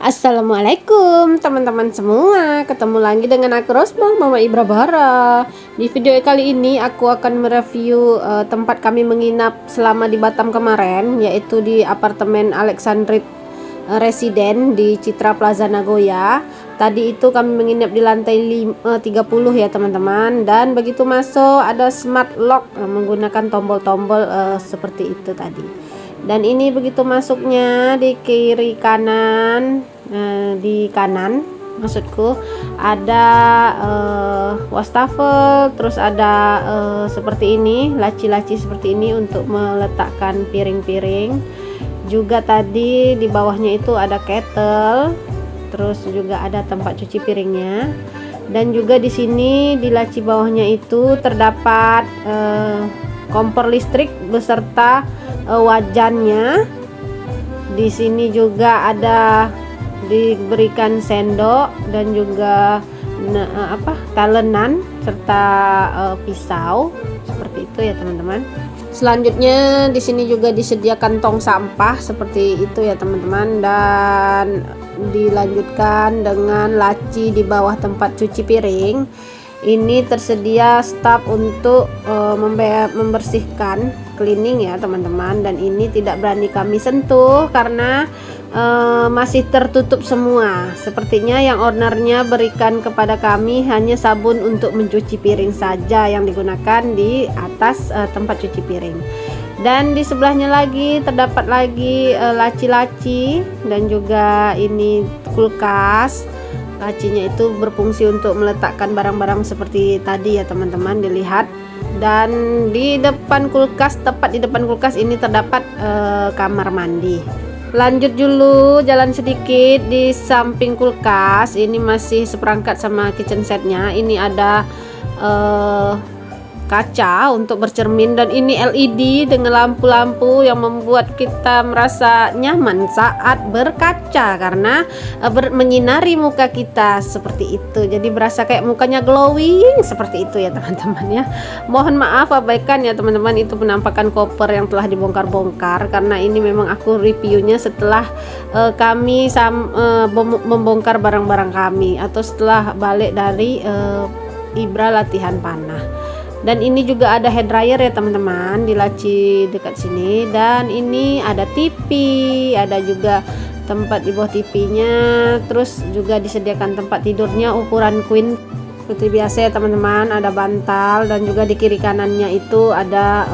Assalamualaikum teman-teman semua, ketemu lagi dengan aku Rosma, Mama Ibra Bara. Di video kali ini aku akan mereview tempat kami menginap selama di Batam kemarin, yaitu di apartemen Alexandrite Residen di Citra Plaza Nagoya. Tadi itu kami menginap di lantai 30 ya teman-teman, dan begitu masuk ada smart lock menggunakan tombol-tombol seperti itu tadi. Dan ini begitu masuknya di kiri kanan, di kanan maksudku ada wastafel, terus ada seperti ini, laci-laci seperti ini untuk meletakkan piring-piring. Juga tadi di bawahnya itu ada kettle, terus juga ada tempat cuci piringnya. Dan juga di sini di laci bawahnya itu terdapat kompor listrik beserta wajannya. Di sini juga ada diberikan sendok dan juga talenan serta pisau seperti itu ya teman-teman. Selanjutnya di sini juga disediakan tong sampah seperti itu ya teman-teman, dan dilanjutkan dengan laci di bawah tempat cuci piring. Ini tersedia staf untuk membersihkan, cleaning ya teman-teman, dan ini tidak berani kami sentuh karena masih tertutup semua. Sepertinya yang ownernya berikan kepada kami hanya sabun untuk mencuci piring saja yang digunakan di atas tempat cuci piring. Dan di sebelahnya lagi terdapat lagi laci-laci dan juga ini kulkas. Lacinya itu berfungsi untuk meletakkan barang-barang seperti tadi ya teman-teman, dilihat. Dan di depan kulkas, tepat di depan kulkas ini terdapat kamar mandi. Lanjut dulu jalan sedikit di samping kulkas, ini masih seperangkat sama kitchen setnya. Ini ada kaca untuk bercermin, dan ini LED dengan lampu-lampu yang membuat kita merasa nyaman saat berkaca karena menyinari muka kita seperti itu. Jadi berasa kayak mukanya glowing seperti itu ya teman-teman ya. Mohon maaf abaikan ya teman-teman, itu penampakan koper yang telah dibongkar-bongkar karena ini memang aku reviewnya setelah kami membongkar barang-barang kami atau setelah balik dari Ibra latihan panah. Dan ini juga ada hair dryer ya teman-teman di laci dekat sini. Dan ini ada TV, ada juga tempat di bawah TV-nya. Terus juga disediakan tempat tidurnya ukuran queen seperti biasa ya teman-teman. Ada bantal, dan juga di kiri kanannya itu ada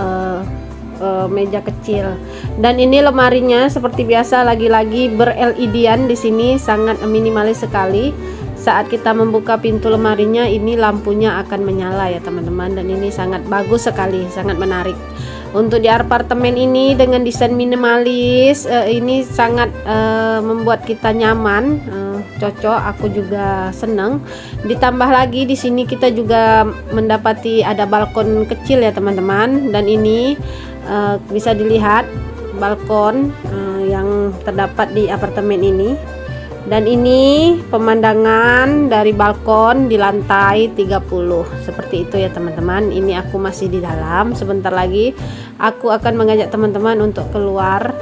meja kecil. Dan ini lemarinya seperti biasa lagi-lagi ber-LED-an di sini, sangat minimalis sekali. Saat kita membuka pintu lemarinya, ini lampunya akan menyala ya teman-teman, dan ini sangat bagus sekali, sangat menarik. Untuk di apartemen ini dengan desain minimalis, ini sangat membuat kita nyaman, cocok, aku juga senang. Ditambah lagi di sini kita juga mendapati ada balkon kecil ya teman-teman, dan ini bisa dilihat balkon yang terdapat di apartemen ini. Dan ini pemandangan dari balkon di lantai 30 seperti itu ya teman-teman. Ini aku masih di dalam, sebentar lagi aku akan mengajak teman-teman untuk keluar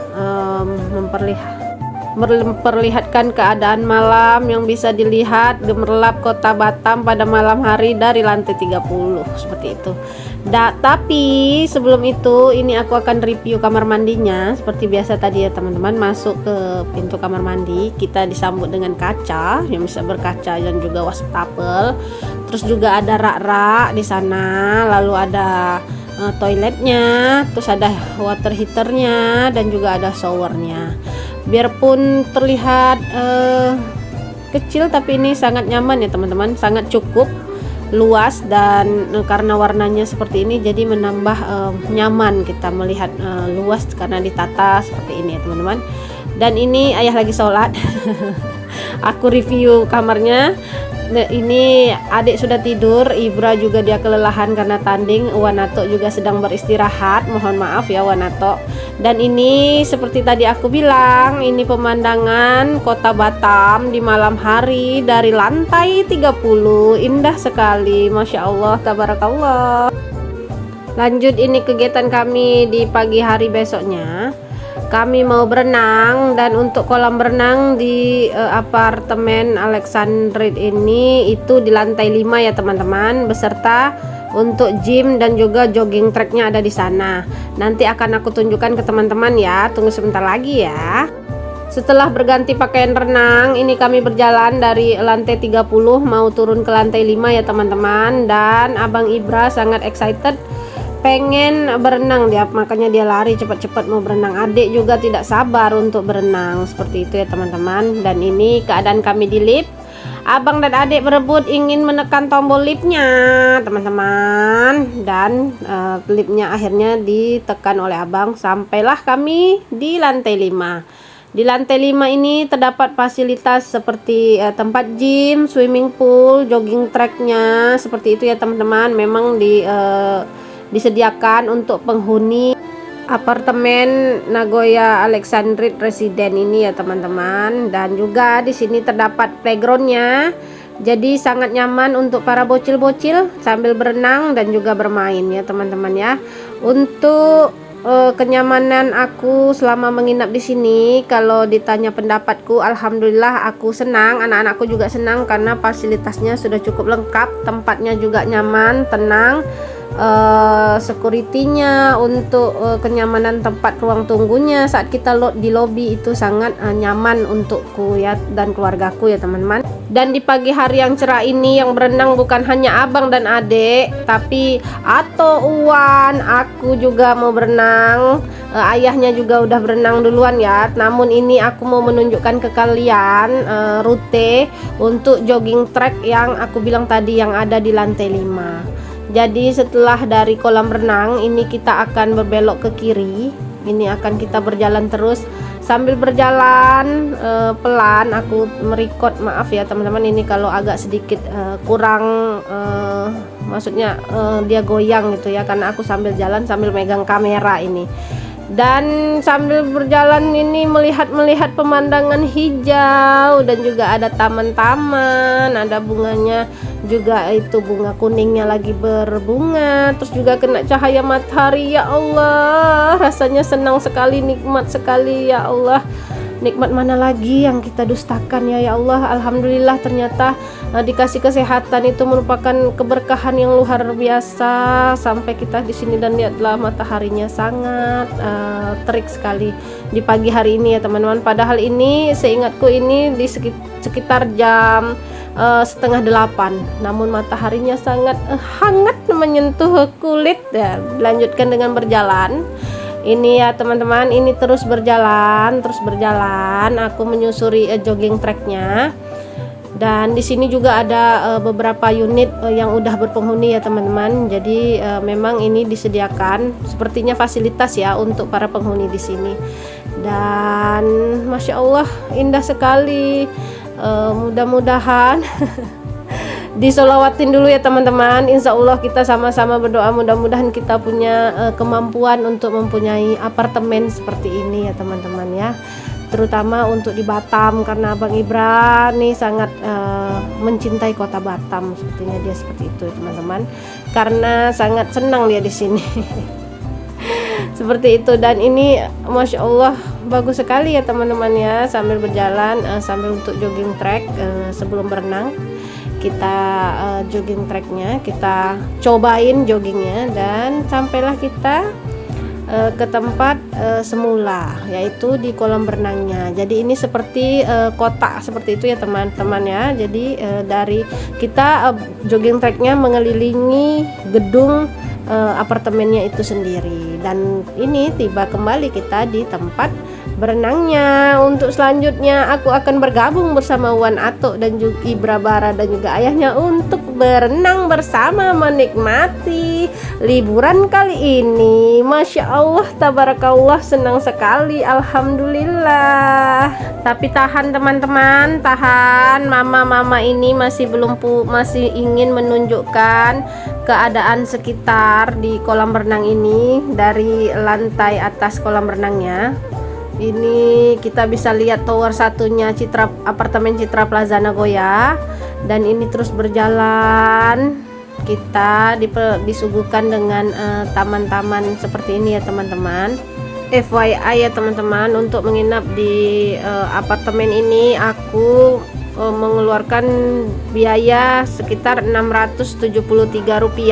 memperlihatkan keadaan malam yang bisa dilihat gemerlap kota Batam pada malam hari dari lantai 30 seperti itu. Tapi sebelum itu ini aku akan review kamar mandinya seperti biasa tadi ya teman-teman. Masuk ke pintu kamar mandi, kita disambut dengan kaca yang bisa berkaca dan juga wastafel. Terus juga ada rak-rak di sana, lalu ada toiletnya, terus ada water heaternya, dan juga ada showernya. Biarpun terlihat kecil, tapi ini sangat nyaman ya teman-teman, sangat cukup luas, dan karena warnanya seperti ini jadi menambah nyaman kita melihat luas karena ditata seperti ini ya teman-teman. Dan ini ayah lagi sholat. Aku review kamarnya. Ini adik sudah tidur, Ibra juga dia kelelahan karena tanding, Wanato juga sedang beristirahat, mohon maaf ya Wanato. Dan ini seperti tadi aku bilang, ini pemandangan kota Batam di malam hari dari lantai 30, indah sekali, Masya Allah, tabarakallah. Lanjut, ini kegiatan kami di pagi hari besoknya. kami mau berenang. Dan untuk kolam berenang di apartemen Alexandrite ini itu di lantai 5 ya teman-teman, beserta untuk gym dan juga jogging tracknya ada di sana. Nanti akan aku tunjukkan ke teman-teman ya, tunggu sebentar lagi ya. Setelah berganti pakaian renang, ini kami berjalan dari lantai 30 mau turun ke lantai 5 ya teman-teman. Dan Abang Ibra sangat excited pengen berenang dia, makanya dia lari cepat-cepat mau berenang. Adik juga tidak sabar untuk berenang, seperti itu ya teman-teman. Dan ini keadaan kami di lift. Abang dan adik berebut ingin menekan tombol liftnya teman-teman, dan liftnya akhirnya ditekan oleh abang. Sampailah kami di lantai 5. Di lantai 5 ini terdapat fasilitas seperti tempat gym, swimming pool, jogging tracknya, seperti itu ya teman-teman. Memang disediakan untuk penghuni apartemen Nagoya Alexandrite Resident ini ya teman-teman. Dan juga di sini terdapat playgroundnya, jadi sangat nyaman untuk para bocil-bocil sambil berenang dan juga bermain ya teman-teman ya. Untuk kenyamanan aku selama menginap di sini, kalau ditanya pendapatku, alhamdulillah aku senang, anak-anakku juga senang karena fasilitasnya sudah cukup lengkap, tempatnya juga nyaman, tenang. Security-nya untuk kenyamanan tempat ruang tunggunya saat kita di lobi itu sangat nyaman untukku ya dan keluargaku ya teman-teman. Dan di pagi hari yang cerah ini yang berenang bukan hanya abang dan adik, tapi Ato, Uwan, aku juga mau berenang. Ayahnya juga udah berenang duluan ya. Namun ini aku mau menunjukkan ke kalian rute untuk jogging track yang aku bilang tadi yang ada di lantai 5. Jadi setelah dari kolam renang ini kita akan berbelok ke kiri. Ini akan kita berjalan terus. Sambil berjalan pelan, aku merekod, maaf ya teman-teman, ini kalau agak sedikit kurang maksudnya dia goyang gitu ya, karena aku sambil jalan sambil megang kamera ini. Dan sambil berjalan ini melihat pemandangan hijau, dan juga ada taman-taman, ada bunganya juga, itu bunga kuningnya lagi berbunga, terus juga kena cahaya matahari. Ya Allah, rasanya senang sekali, nikmat sekali ya Allah. Nikmat mana lagi yang kita dustakan ya Allah. Alhamdulillah ternyata dikasih kesehatan itu merupakan keberkahan yang luar biasa. Sampai kita di sini dan lihatlah mataharinya sangat terik sekali di pagi hari ini ya teman-teman. Padahal ini seingatku ini di sekitar jam setengah 8, namun mataharinya sangat hangat menyentuh kulit ya. Lanjutkan dengan berjalan. Ini ya teman-teman, ini terus berjalan, aku menyusuri jogging tracknya. Dan di sini juga ada beberapa unit yang udah berpenghuni ya teman-teman. Jadi memang ini disediakan sepertinya fasilitas ya untuk para penghuni di sini. Dan Masya Allah indah sekali. Mudah-mudahan disolawatin dulu ya teman-teman. Insya Allah kita sama-sama berdoa mudah-mudahan kita punya kemampuan untuk mempunyai apartemen seperti ini ya teman-teman ya, terutama untuk di Batam, karena Bang Ibra nih sangat mencintai kota Batam, sepertinya dia seperti itu ya teman-teman, karena sangat senang dia di sini. Seperti itu. Dan ini Masya Allah bagus sekali ya teman-teman ya, sambil berjalan sambil untuk jogging track. Sebelum berenang kita jogging tracknya, kita cobain joggingnya, dan sampailah kita ke tempat semula, yaitu di kolam berenangnya. Jadi ini seperti kotak seperti itu ya teman-teman ya. Jadi dari kita jogging tracknya mengelilingi gedung apartemennya itu sendiri. Dan ini tiba kembali kita di tempat berenangnya. Untuk selanjutnya aku akan bergabung bersama Wan Ato dan juga Ibra Bara dan juga ayahnya untuk berenang bersama, menikmati liburan kali ini. Masya Allah, tabarakallah, senang sekali, alhamdulillah. Tapi tahan teman-teman, tahan. Mama-mama ini masih masih ingin menunjukkan keadaan sekitar di kolam renang ini dari lantai atas kolam renangnya. Ini kita bisa lihat tower satunya apartemen Citra Plaza Nagoya. Dan ini terus berjalan, kita disuguhkan dengan taman-taman seperti ini ya teman-teman. FYI ya teman-teman, untuk menginap di apartemen ini aku mengeluarkan biaya sekitar Rp673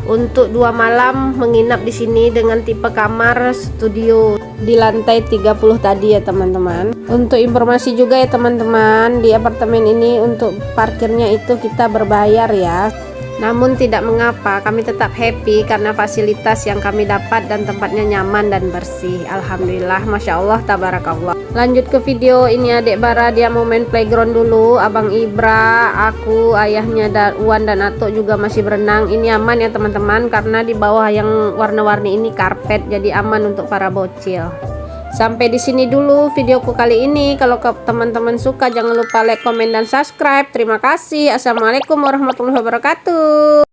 untuk 2 malam menginap di sini dengan tipe kamar studio di lantai 30 tadi ya teman-teman. Untuk informasi juga ya teman-teman, di apartemen ini untuk parkirnya itu kita berbayar ya. Namun tidak mengapa, kami tetap happy karena fasilitas yang kami dapat dan tempatnya nyaman dan bersih. Alhamdulillah, Masya Allah, tabarakallah. Lanjut ke video ini, adik Bara dia mau main playground dulu. Abang Ibra, aku, ayahnya Wan dan Atok juga masih berenang. Ini aman ya teman-teman, karena di bawah yang warna-warni ini karpet, jadi aman untuk para bocil. Sampai di sini dulu videoku kali ini. Kalau teman-teman suka jangan lupa like, komen, dan subscribe. Terima kasih. Assalamualaikum warahmatullahi wabarakatuh.